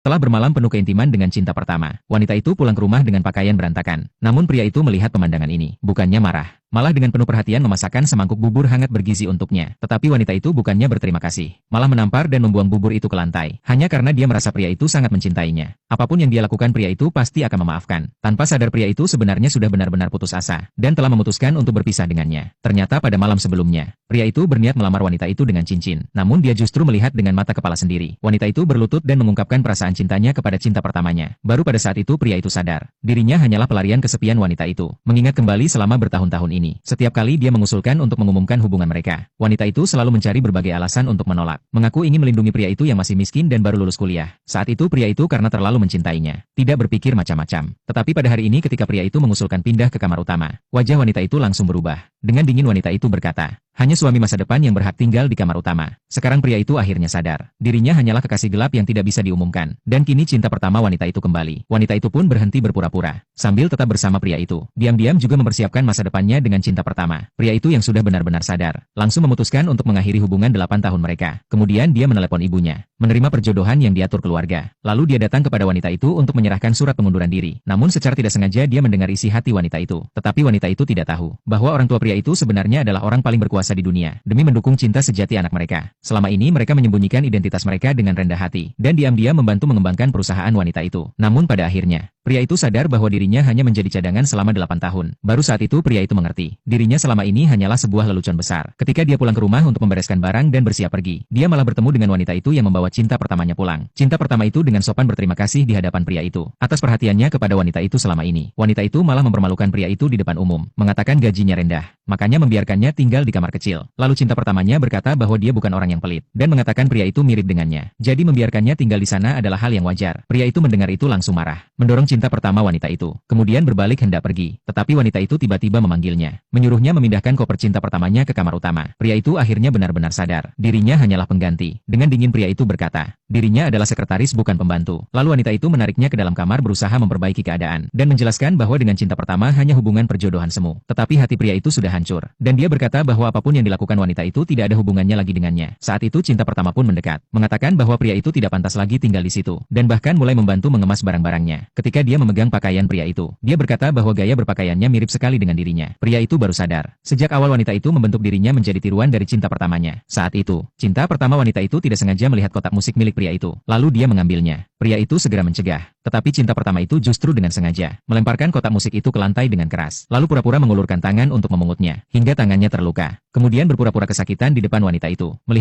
Setelah bermalam penuh keintiman dengan cinta pertama, wanita itu pulang ke rumah dengan pakaian berantakan. Namun pria itu melihat pemandangan ini, bukannya marah. Malah dengan penuh perhatian memasakkan semangkuk bubur hangat bergizi untuknya. Tetapi wanita itu bukannya berterima kasih, malah menampar dan membuang bubur itu ke lantai. Hanya karena dia merasa pria itu sangat mencintainya. Apapun yang dia lakukan pria itu pasti akan memaafkan. Tanpa sadar pria itu sebenarnya sudah benar-benar putus asa, dan telah memutuskan untuk berpisah dengannya. Ternyata pada malam sebelumnya, pria itu berniat melamar wanita itu dengan cincin. Namun dia justru melihat dengan mata kepala sendiri. Wanita itu berlutut dan mengungkapkan perasaan cintanya kepada cinta pertamanya. Baru pada saat itu pria itu sadar, dirinya hanyalah pelarian kesepian wanita itu. Mengingat kembali selama bertahun-tahun ini. Setiap kali dia mengusulkan untuk mengumumkan hubungan mereka, wanita itu selalu mencari berbagai alasan untuk menolak. Mengaku ingin melindungi pria itu yang masih miskin dan baru lulus kuliah. Saat itu pria itu karena terlalu mencintainya, tidak berpikir macam-macam. Tetapi pada hari ini ketika pria itu mengusulkan pindah ke kamar utama, wajah wanita itu langsung berubah. Dengan dingin wanita itu berkata, hanya suami masa depan yang berhak tinggal di kamar utama. Sekarang pria itu akhirnya sadar, dirinya hanyalah kekasih gelap yang tidak bisa diumumkan. Dan kini cinta pertama wanita itu kembali. Wanita itu pun berhenti berpura-pura. Sambil tetap bersama pria itu, diam-diam juga mempersiapkan masa depannya dengan cinta pertama. Pria itu yang sudah benar-benar sadar, langsung memutuskan untuk mengakhiri hubungan 8 tahun mereka. Kemudian dia menelepon ibunya, menerima perjodohan yang diatur keluarga. Lalu dia datang kepada wanita itu untuk menyerahkan surat pengunduran diri. Namun secara tidak sengaja dia mendengar isi hati wanita itu. Tetapi wanita itu tidak tahu, bahwa orang tua pria itu sebenarnya adalah orang paling berkuasa di dunia, demi mendukung cinta sejati anak mereka. Selama ini mereka menyembunyikan identitas mereka dengan rendah hati, dan diam-diam membantu mengembangkan perusahaan wanita itu. Namun pada akhirnya, pria itu sadar bahwa dirinya hanya menjadi cadangan selama 8 tahun. Baru saat itu pria itu mengerti, dirinya selama ini hanyalah sebuah lelucon besar. Ketika dia pulang ke rumah untuk membereskan barang dan bersiap pergi, dia malah bertemu dengan wanita itu yang membawa cinta pertamanya pulang. Cinta pertama itu dengan sopan berterima kasih di hadapan pria itu, atas perhatiannya kepada wanita itu selama ini. Wanita itu malah mempermalukan pria itu di depan umum, mengatakan gajinya rendah, makanya membiarkannya tinggal di kamar kecil. Lalu cinta pertamanya berkata bahwa dia bukan orang yang pelit, dan mengatakan pria itu mirip dengannya. Jadi membiarkannya tinggal di sana adalah hal yang wajar. Pria itu mendengar itu langsung marah, mendorong cinta pertama wanita itu. Kemudian berbalik hendak pergi, tetapi wanita itu tiba-tiba memanggilnya, menyuruhnya memindahkan koper cinta pertamanya ke kamar utama. Pria itu akhirnya benar-benar sadar, dirinya hanyalah pengganti. Dengan dingin pria itu berkata, dirinya adalah sekretaris bukan pembantu. Lalu wanita itu menariknya ke dalam kamar berusaha memperbaiki keadaan, dan menjelaskan bahwa dengan cinta pertama hanya hubungan perjodohan semu. Tetapi hati pria itu sudah hancur, dan dia berkata bahwa apapun yang dilakukan wanita itu tidak ada hubungannya lagi dengannya. Saat itu cinta pertama pun mendekat, mengatakan bahwa pria itu tidak pantas lagi tinggal di situ, dan bahkan mulai membantu mengemas barang-barangnya. Ketika dia memegang pakaian pria itu, dia berkata bahwa gaya berpakaiannya mirip sekali dengan dirinya. Pria itu baru sadar, sejak awal wanita itu membentuk dirinya menjadi tiruan dari cinta pertamanya. Saat itu, cinta pertama wanita itu tidak sengaja melihat kotak musik milik pria itu, lalu dia mengambilnya. Pria itu segera mencegah, tetapi cinta pertama itu justru dengan sengaja melemparkan kotak musik itu ke lantai dengan keras, lalu pura-pura mengulurkan tangan untuk memungutnya, hingga tangannya terluka. Kemudian berpura-pura kesakitan di depan wanita itu. Melihat